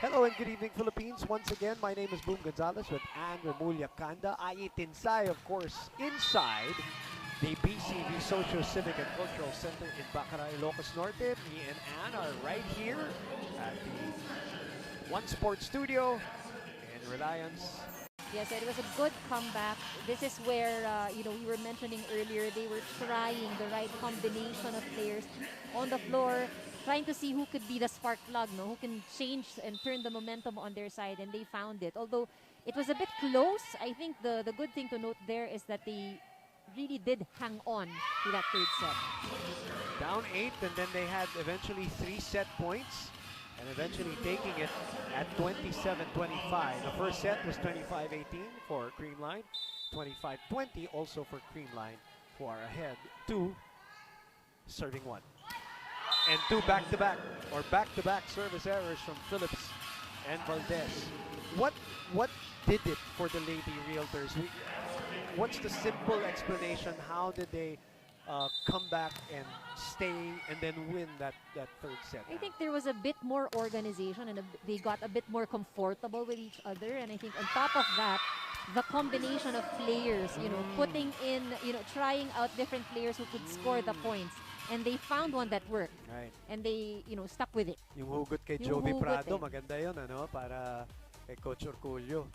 Hello and good evening, Philippines. Once again, my name is Boom Gonzalez with Anne Remulla Kanda. Tinsay, of course, inside the BCV Socio Civic and Cultural Center in Bacaray, Ilocos Norte. Me and Anne are right here at the One Sports Studio in Reliance. Yes, it was a good comeback. This is where, we were mentioning earlier, they were trying the right combination of players on the floor, trying to see who could be the spark plug, who can change and turn the momentum on their side, and they found it. Although it was a bit close, I think the good thing to note there is that they really did hang on to that third set. Down 8, and then they had eventually 3 set points, and eventually taking it at 27-25. The first set was 25-18 for CREAMLINE, 25-20 also for CREAMLINE, who are ahead 2, serving 1. And 2 back-to-back, or back-to-back service errors from Phillips and Valdez. What did it for the Lady Realtors? What's the simple explanation? How did they come back and stay and then win that third set? I think there was a bit more organization and they got a bit more comfortable with each other. And I think on top of that, the combination of players, putting in, trying out different players who could score the points. And they found one that worked. Right. And they, stuck with it. Yung hugot kay Jovi Prado, maganda yun, para kay Coach Orculio.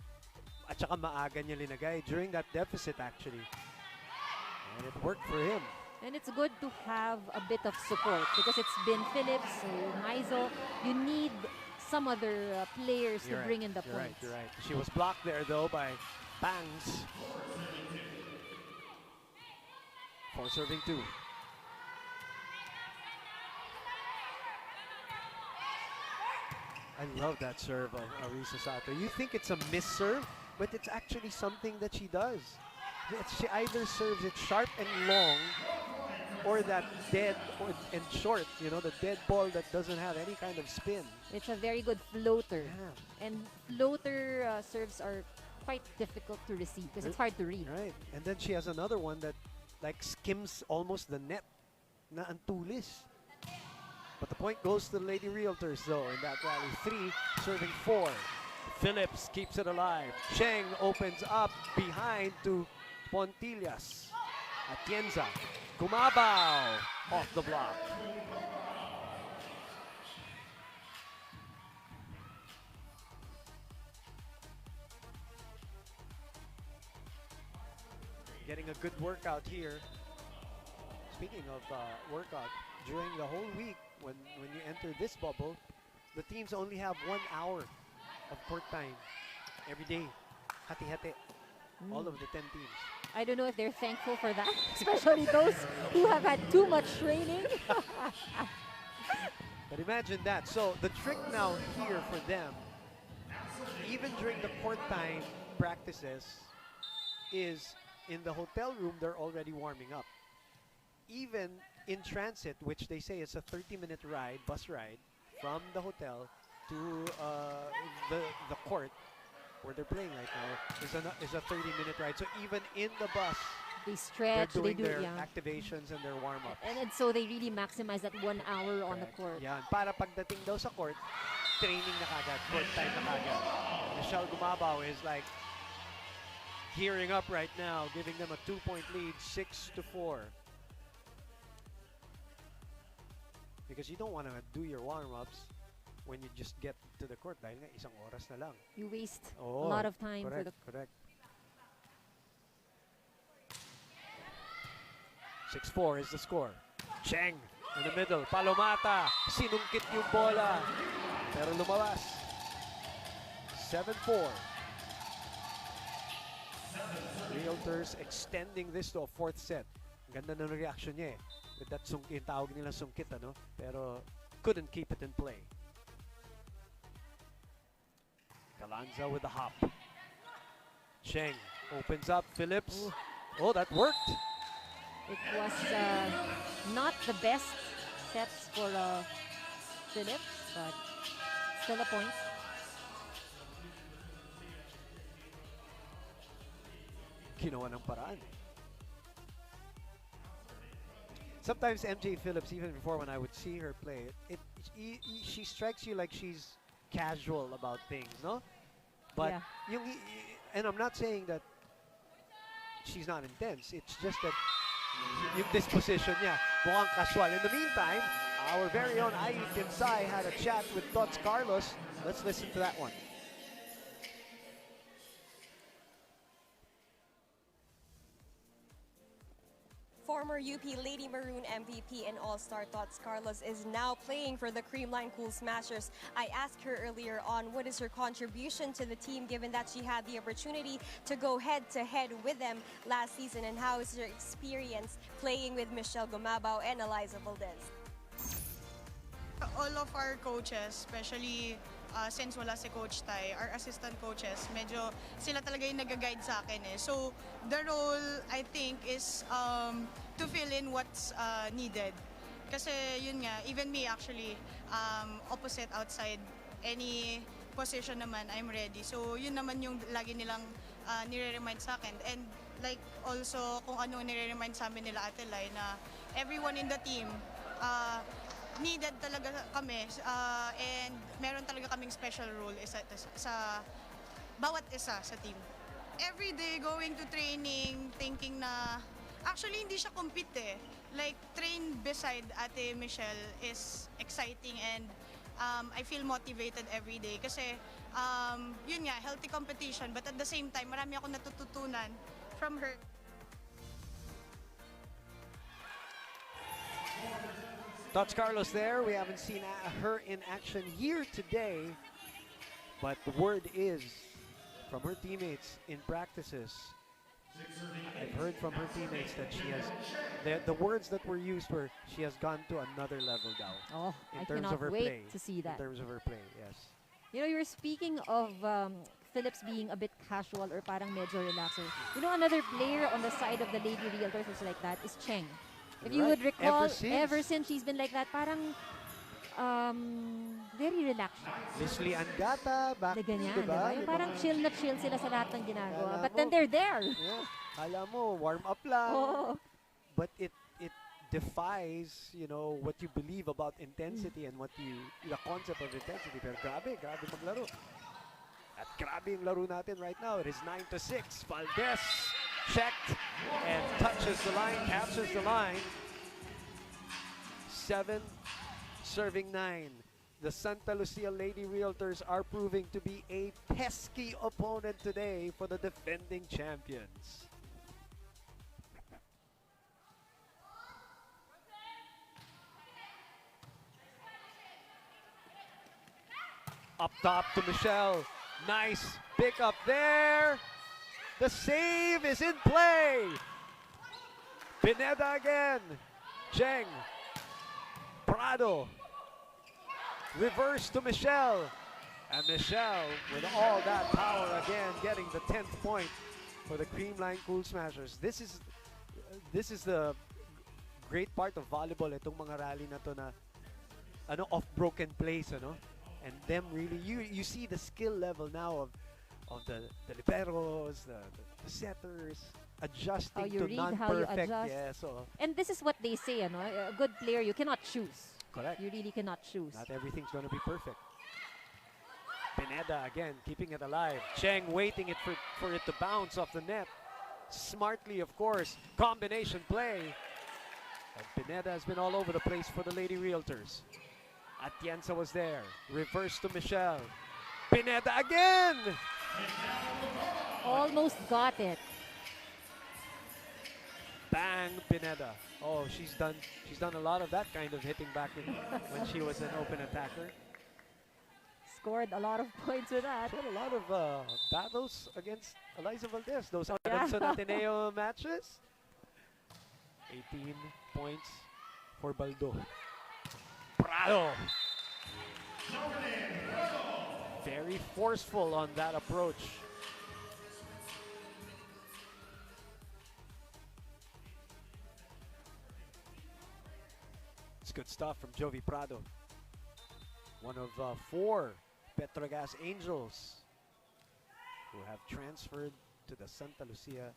At saka maaga niya linagay during that deficit actually. And it worked for him. And it's good to have a bit of support because it's been Phillips, Maizo. You need some other players to bring in the points. You're right. She was blocked there though by Bangs. For serving 2. I love that serve of Arisa Sato. You think it's a miss serve, but it's actually something that she does. She either serves it sharp and long, or that dead and short, the dead ball that doesn't have any kind of spin. It's a very good floater. Yeah. And floater serves are quite difficult to receive because it's hard to read. Right. And then she has another one that like skims almost the net. Na ang tulis. But the point goes to the Lady Realtors though in that rally. 3, serving 4. Phillips keeps it alive. Cheng opens up behind to Pontillas. Atienza. Gumabaw off the block. Getting a good workout here. Speaking of workout, during the whole week, when you enter this bubble, the teams only have 1 hour of court time every day. Hati-hati. All of the 10 teams. I don't know if they're thankful for that, especially those who have had too much training. But imagine that. So the trick now here for them, even during the court time practices, is in the hotel room, they're already warming up. Even in transit, which they say is a 30-minute ride, bus ride, from the hotel to the court where they're playing right now, is a 30-minute ride. So even in the bus, they stretch, they're doing they do their activations and their warm-ups. And so they really maximize that 1 hour on the court. Yeah, para pagdating daw sa court, training na kagad, court time na kagad. Michelle Gumabaw is like gearing up right now, giving them a 2-point lead, 6-4. Because you don't want to do your warm-ups when you just get to the court dahil nga isang oras na lang. You waste a lot of time for the... Correct. 6-4 is the score. Cheng in the middle. Palomata. Sinungkit yung bola. Pero lumabas. 7-4. Realtors extending this to a 4th set. Ganda ng reaction niya with that sungkit, tawag nila sungkit, pero couldn't keep it in play. Galanza with the hop. Cheng opens up. Phillips. Ooh. Oh, that worked. It was not the best sets for Phillips, but still a point. Ginawa ng paraan. Sometimes MJ Phillips, even before when I would see her play, she strikes you like she's casual about things, no? But Yeah. and I'm not saying that she's not intense. It's just that yung disposition niya, mukhang casual. In the meantime, our very own Ai Tinsay had a chat with Tots Carlos. Let's listen to that one. Former UP Lady Maroon MVP and All-Star Tots Carlos is now playing for the CREAMLINE Cool Smashers. I asked her earlier on what is her contribution to the team given that she had the opportunity to go head-to-head with them last season, and how is her experience playing with Michelle Gumabao and Eliza Valdez. All of our coaches, especially since wala si Coach Tai, our assistant coaches, medyo sila talaga yung nag-guide sa akin eh. So, the role, I think, is to fill in what's needed. Kasi yun nga, even me actually, opposite outside any position naman, I'm ready. So, yun naman yung lagi nilang nire-remind sa akin. And like also, kung ano nire-remind sa amin nila Ate Lai, na everyone in the team, needed talaga kami and meron talaga kaming special role sa bawat isa sa team. Every day going to training, thinking na actually hindi siya compete eh. Like train beside Ate Michelle is exciting, and I feel motivated every day kasi yun nga, healthy competition, but at the same time marami akong natututunan from her. Tots Carlos there. We haven't seen her in action here today, but the word is from her teammates in practices. I've heard from her teammates that she has, the words that were used were, she has gone to another level now. Oh, in I terms cannot of her wait play, to see that. In terms of her play, yes. You know, you were speaking of Phillips being a bit casual or parang medyo relaxer. You know, another player on the side of the Lady Realtors is like that is Cheng. If you would recall, ever since she's been like that, parang very relaxed. Leslie Angata, back Ganyan, diba? diba? Yung parang chill na chill sila sa lahat ng ginagawa. Kala But then they're there. Yeah. Kala mo, warm up lang. Oh. But it defies, you know, what you believe about intensity and what the concept of intensity. Pero grabe maglaro. At grabe yung laro natin right now. It is 9-6. Valdez checked and touches the line, captures the line. 7 serving 9. The Santa Lucia Lady Realtors are proving to be a pesky opponent today for the defending champions. Up top to Michelle. Nice pick up there. The save is in play. Pineda again. Cheng. Prado. Reverse to Michelle. And Michelle, with all that power again, getting the 10th point for the CREAMLINE Cool Smashers. This is the great part of volleyball. Itong mga rally na to na off broken plays, and them really, you see the skill level now of the liberos, the setters, adjusting to non-perfect. Yeah, so. And this is what they say, a good player, you cannot choose. Correct. You really cannot choose. Not everything's going to be perfect. Pineda again, keeping it alive. Cheng waiting for it to bounce off the net. Smartly, of course. Combination play. And Pineda has been all over the place for the Lady Realtors. Atienza was there. Reverse to Michelle. Pineda again! Almost got it. Bang, Pineda. Oh, she's done a lot of that kind of hitting back when she was an open attacker. Scored a lot of points with that. She had a lot of battles against Eliza Valdez. Those Adamson Ateneo matches. 18 points for Baldo. Prado. Very forceful on that approach. It's good stuff from Jovi Prado. One of 4 Petrogas Angels who have transferred to the Santa Lucia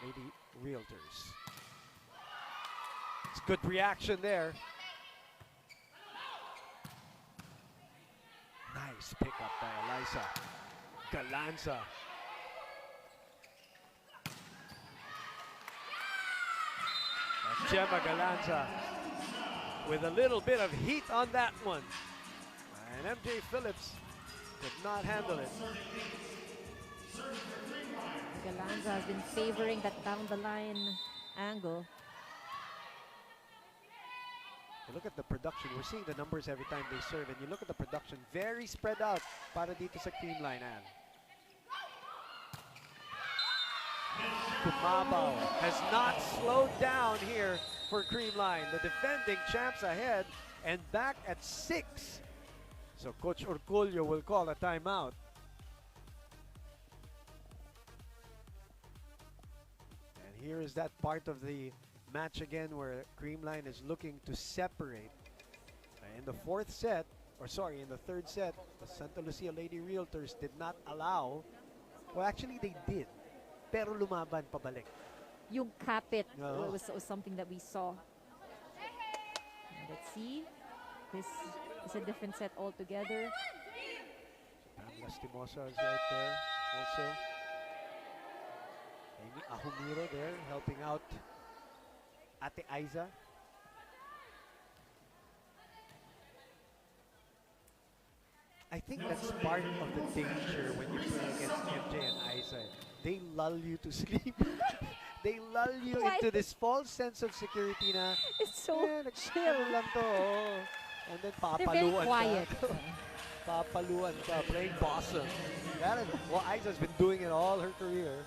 Lady Realtors. It's good reaction there. Nice. Nice pickup by Eliza. Galanza. And Gemma Galanza with a little bit of heat on that one. And MJ Phillips could not handle it. Galanza has been favoring that down the line angle. You look at the production, we're seeing the numbers every time they serve, and you look at the production, very spread out para dito sa Creamline, Ann. Kumabaw has not slowed down here for Creamline. The defending champs ahead and back at 6. So Coach Orculio will call a timeout. And here is that part of the match again where Creamline is looking to separate. In the fourth set, or sorry, in the third set, the Santa Lucia Lady Realtors did not allow, well actually they did, pero lumaban pabalik. Yung kapit Oo. was something that we saw. Let's see. This is a different set altogether. Pam Lastimosa is right there also. Amy Ahumiro there helping out Ate Aiza. I think that's part of the danger when you play against MJ and Aiza. They lull you to sleep. They lull you Why? into this false sense of security na, It's so chill. chill lang to. Oh. And then They're very papaluan quiet. ka. Papaluan ka, playing bossum. Well, Aiza's been doing it all her career.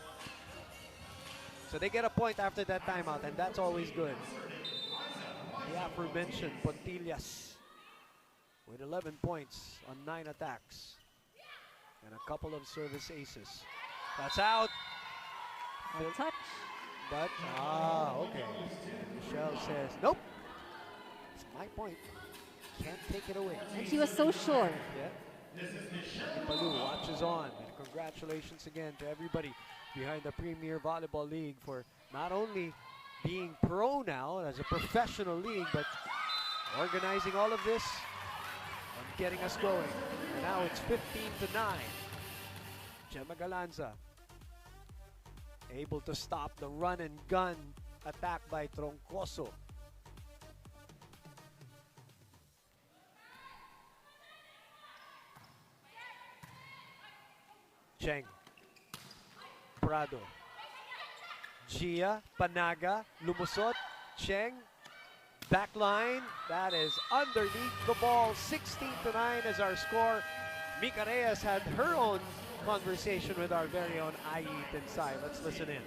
So they get a point after that timeout, and that's always good. The aforementioned Pontillas with 11 points on 9 attacks and a couple of service aces. That's out. A touch. But, okay. Michelle says, nope. It's my point. Can't take it away. And she was so sure. Yeah. Palu watches on. And congratulations again to everybody behind the Premier Volleyball League for not only being pro now as a professional league, but organizing all of this and getting us going. And now it's 15-9. Gemma Galanza able to stop the run and gun attack by Troncoso. Cheng, Prado, Gia, Panaga, lumusot, Cheng, backline, that is underneath the ball. 16-9 is our score. Mika Reyes had her own conversation with our very own Ai Tensai. Let's listen in.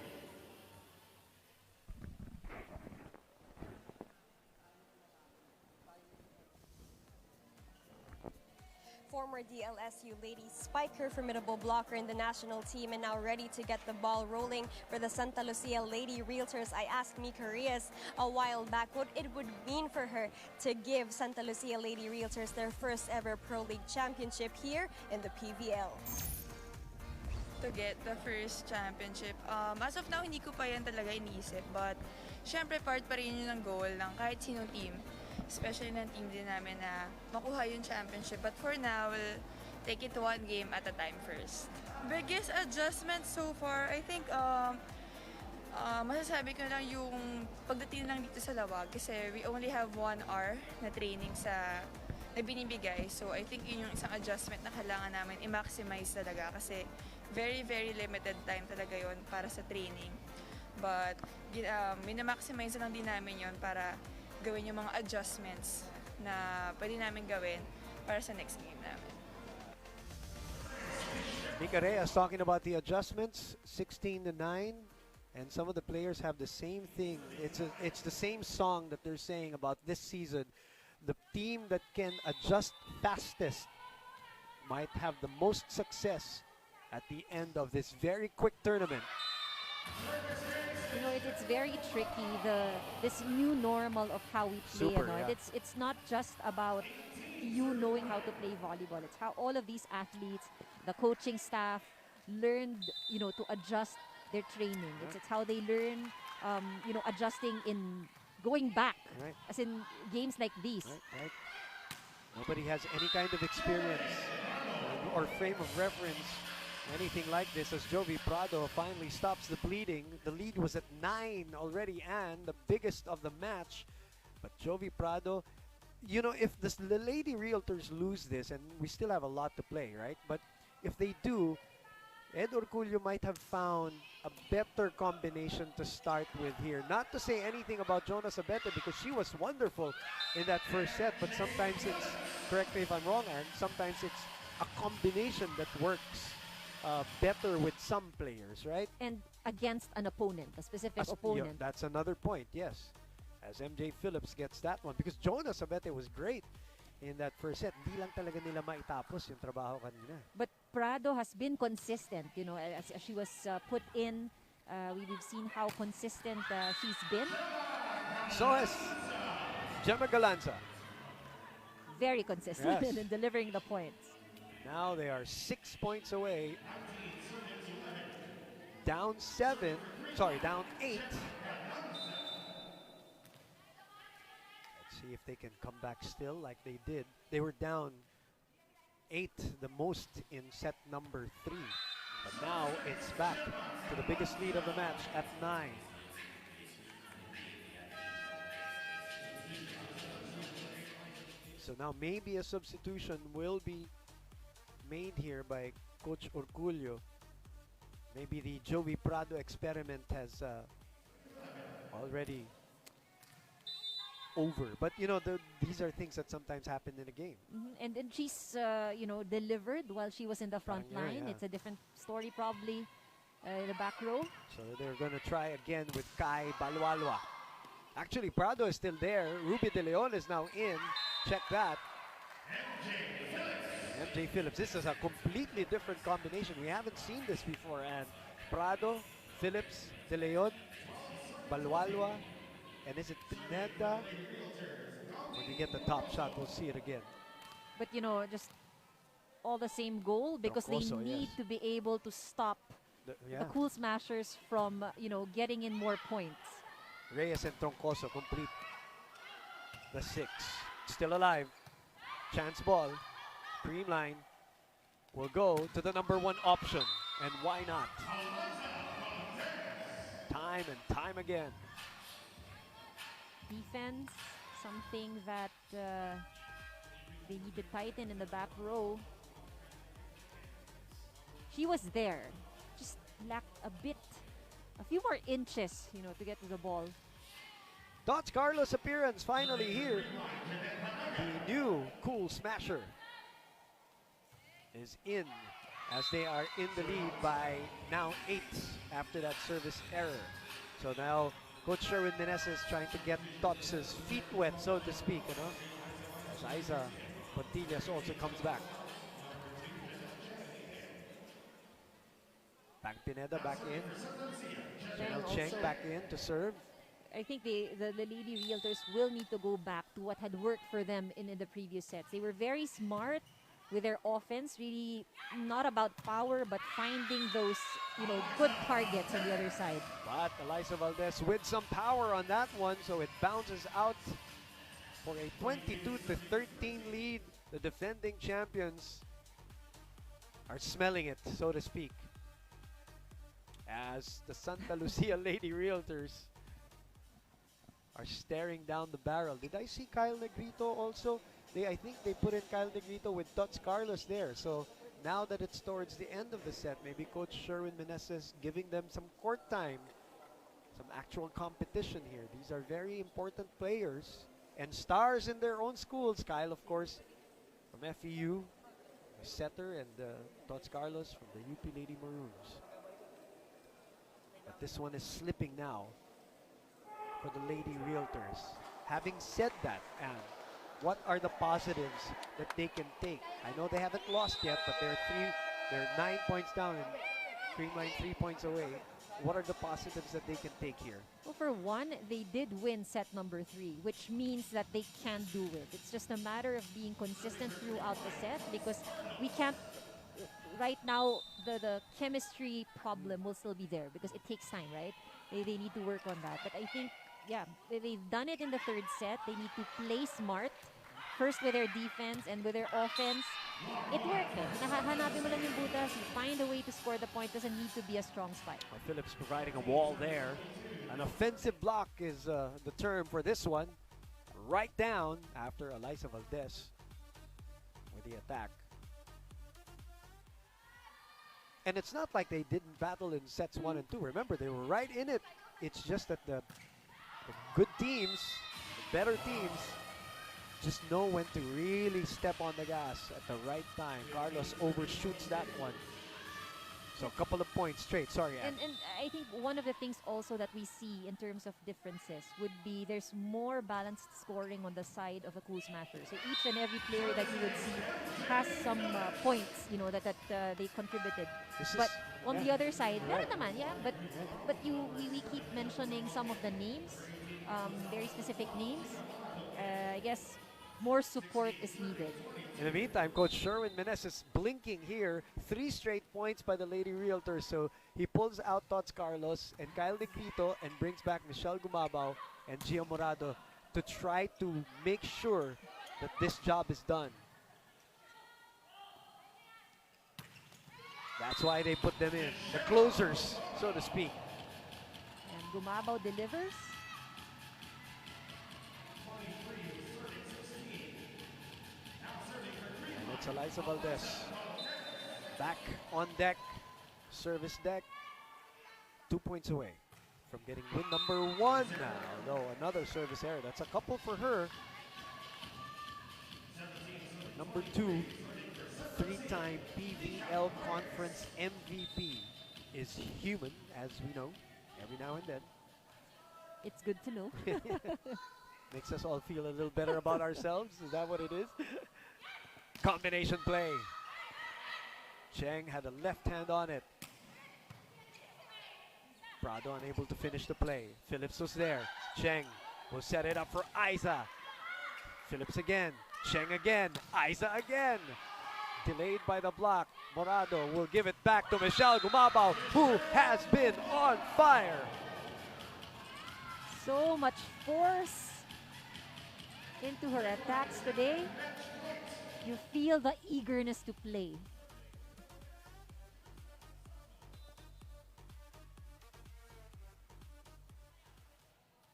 Former DLSU ladies spike her formidable blocker in the national team and now ready to get the ball rolling for the Santa Lucia Lady Realtors. I asked Mika Reyes a while back what it would mean for her to give Santa Lucia Lady Realtors their first ever Pro League championship here in the PVL. To get the first championship. As of now, hindi ko pa yan talaga iniisip. But, syempre, part pa rin yun ng goal ng kahit sinong team. Especially ng team din namin na makuha yung championship. But for now, we'll take it one game at a time first. Biggest adjustment so far, I think, masasabi ko lang yung pagdating lang dito sa Lawag. Kasi we only have 1 hour na training na binibigay. So, I think yun yung isang adjustment na kailangan namin i-maximize talaga. Kasi very, very limited time talaga yon para sa training. But, minamaximize lang din namin yon para gawin yung mga adjustments na pwede namin gawin para sa next game namin. Mika Reyes talking about the adjustments, 16-9, and some of the players have the same thing. It's the same song that they're saying about this season. The team that can adjust fastest might have the most success at the end of this very quick tournament. You know, it's very tricky, this new normal of how we play. Super, yeah. It's not just about you knowing how to play volleyball. It's how all of these athletes, the coaching staff, learned, to adjust their training. Yeah. It's how they learn, adjusting in going back, Right. as in games like these. Right. Nobody has any kind of experience or frame of reference anything like this as Jovi Prado finally stops the bleeding. The lead was at 9 already, and the biggest of the match. But Jovi Prado, you know, if the Lady Realtors lose this, and we still have a lot to play, right? But if they do, Ed Orculio might have found a better combination to start with here. Not to say anything about Jonas Abete because she was wonderful in that first set, but sometimes it's, correct me if I'm wrong, and sometimes it's a combination that works better with some players, right? And against an opponent, a specific Yeah, opponent. that's another point, yes. As MJ Phillips gets that one. Because Jonas Abete was great in that first set. Hindi lang talaga nila maitapos yung trabaho kanina. But Prado has been consistent, you know, as she was put in. We've seen how consistent she's been. So has Gemma Galanza. Very consistent Yes. in delivering the points. Now they are 6 points away. Down 7. Sorry, down 8. Let's see if they can come back still like they did. They were down 8, the most in set number 3. But now it's back to the biggest lead of the match at 9. So now maybe a substitution will be made here by Coach Orculio. Maybe the Jovi Prado experiment has already over. But you know, these are things that sometimes happen in a game. And then she's, you know, delivered while she was in the front Yeah, line. yeah. It's a different story probably in the back row. So they're going to try again with Kai Balwalwa. Actually, Prado is still there. Ruby De Leon is now in. Check that. MJ Phillips. This is a completely different combination. We haven't seen this before. And Prado, Phillips, De Leon, Balwalwa, and is it Pineda? When we get the top shot, we'll see it again. But, you know, just all the same goal because Troncoso, they need yes. to be able to stop the Cool Smashers from, you know, getting in more points. Reyes and Troncoso complete the 6. Still alive. Chance ball. Creamline will go to the number 1 option. And why not? Time and time again. Defense, something that they need to tighten in the back row. She was there. Just lacked a few more inches, you know, to get to the ball. Dots Carlos appearance finally here. The new Cool Smasher is in as they are in the lead by now 8 after that service error. So now Coach Sherwin Meneses trying to get Dots' feet wet, so to speak, you know, as Isa Pontillas also comes back. Back Pineda back in. Janelle Cheng also- back in to serve. I think the Lady Realtors will need to go back to what had worked for them in the previous sets. They were very smart with their offense, really not about power, but finding those, you know, good targets on the other side. But Eliza Valdez with some power on that one, so it bounces out for a 22-13 lead. The defending champions are smelling it, so to speak, as the Santa Lucia Lady Realtors are staring down the barrel. Did I see Kyle Negrito also? I think they put in Kyle Negrito with Dots Carlos there. So now that it's towards the end of the set, maybe Coach Sherwin Meneses giving them some court time, some actual competition here. These are very important players and stars in their own schools. Kyle, of course, from FEU, setter, and Dots Carlos from the UP Lady Maroons. But this one is slipping now for the Lady Realtors. Having said that, Anne, what are the positives that they can take? I know they haven't lost yet, but they're 9 points down and Creamline 3 points away. What are the positives that they can take here? Well, for one, they did win set number 3, which means that they can do it. It's just a matter of being consistent throughout the set because we can't, right now, the chemistry problem will still be there because it takes time, right? They need to work on that. But I think, yeah, they've done it in the third set. They need to play smart first with their defense and with their offense, it worked. Hanapin mo lang yung butas, you find a way to score the point, doesn't need to be a strong spike. Well, Phillips providing a wall there. An offensive block is the term for this one. Right down after Eliza Valdez with the attack. And it's not like they didn't battle in sets 1 and 2. Remember, they were right in it. It's just that the good teams, the better teams, just know when to really step on the gas at the right time. Carlos overshoots that one. So a couple of points straight. Sorry, Ann. And I think one of the things also that we see in terms of differences would be there's more balanced scoring on the side of the Cool Smashers. So each and every player that you would see has some points, you know, that they contributed. But on the other side, meron naman, but we keep mentioning some of the names, very specific names. I guess more support is needed. In the meantime, Coach Sherwin Menes is blinking here. 3 straight points by the Lady Realtors. So he pulls out Tots Carlos and Kyle Negrito and brings back Michelle Gumabao and Gia Morado to try to make sure that this job is done. That's why they put them in. The closers, so to speak. And Gumabao delivers. It's Eliza Valdez back on deck, service deck, 2 points away from getting win number 1 now. No, another service error. That's a couple for her. Number 2, 3-time PVL Conference MVP is human, as we know, every now and then. It's good to know. Makes us all feel a little better about ourselves. Is that what it is? Combination play. Cheng had a left hand on it. Prado unable to finish the play. Phillips was there. Cheng will set it up for Aiza. Phillips again. Cheng again. Aiza again. Delayed by the block. Morado will give it back to Michelle Gumabao, who has been on fire. So much force into her attacks today. You feel the eagerness to play.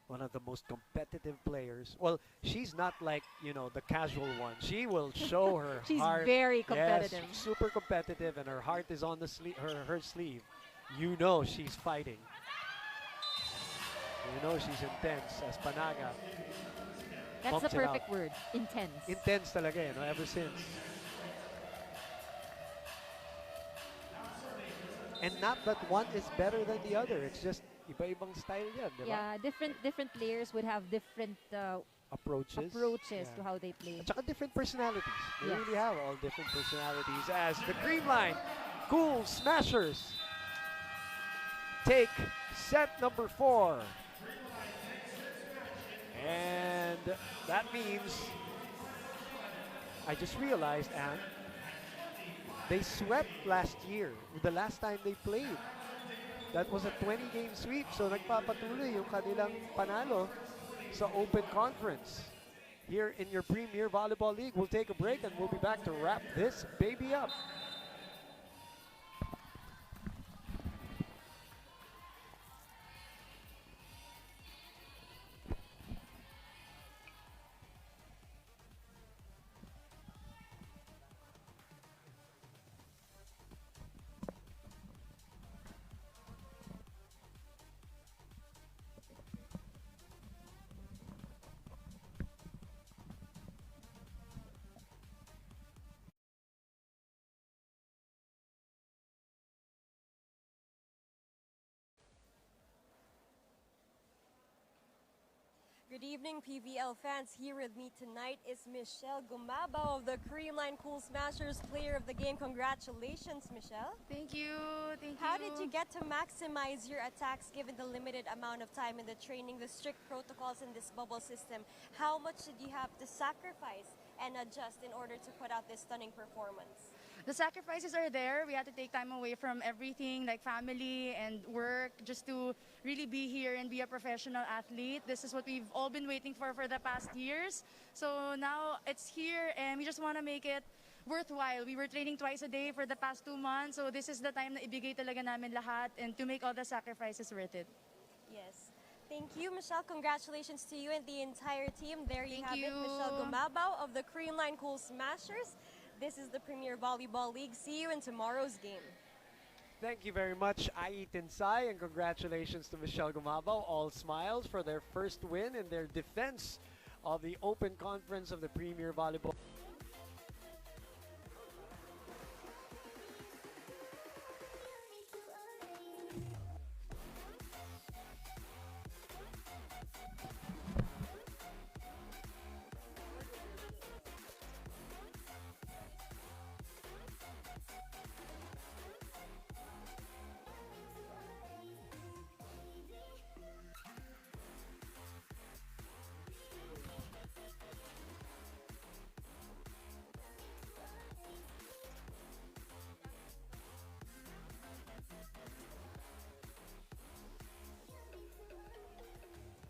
One of the most competitive players. Well, she's not like, you know, the casual one. She will show her She's heart. very competitive. Yes, super competitive, and her heart is on the her sleeve. You know she's fighting. You know she's intense, as Panaga. That's the bumps it out. perfect word. Intense. Intense talaga, you know, ever since. And not that one is better than the other. It's just iba-ibang style yan, di ba? Yeah, different players would have different Approaches. to how they play. At saka different personalities. They Yes. really have all different personalities as the CREAMLINE Cool Smashers take set number 4. And that means, I just realized, Anne, they swept last year, the last time they played. That was a 20-game sweep, so nagpapatuloy yung kanilang panalo sa Open Conference. Here in your Premier Volleyball League, we'll take a break and we'll be back to wrap this baby up. Good evening, PVL fans. Here with me tonight is Michelle Gumabao of the CREAMLINE Cool Smashers Player of the Game. Congratulations, Michelle. Thank you. How did you get to maximize your attacks given the limited amount of time in the training, the strict protocols in this bubble system? How much did you have to sacrifice and adjust in order to put out this stunning performance? the sacrifices are there. We had to take time away from everything like family and work just to really be here and be a professional athlete. This is what we've all been waiting for the past years. So now it's here and we just want to make it worthwhile. We were training twice a day for the past 2 months. So this is the time na ibigay talaga namin lahat and to make all the sacrifices worth it. Yes. Thank you, Michelle. Congratulations to you and the entire team. There you have Thank it, you. Michelle Gumabao of the CREAMLINE Cool Smashers. This is the Premier Volleyball League. See you in tomorrow's game. Thank you very much, Ai Tinsay, and congratulations to Michelle Gumabao. All smiles for their first win in their defense of the Open Conference of the Premier Volleyball.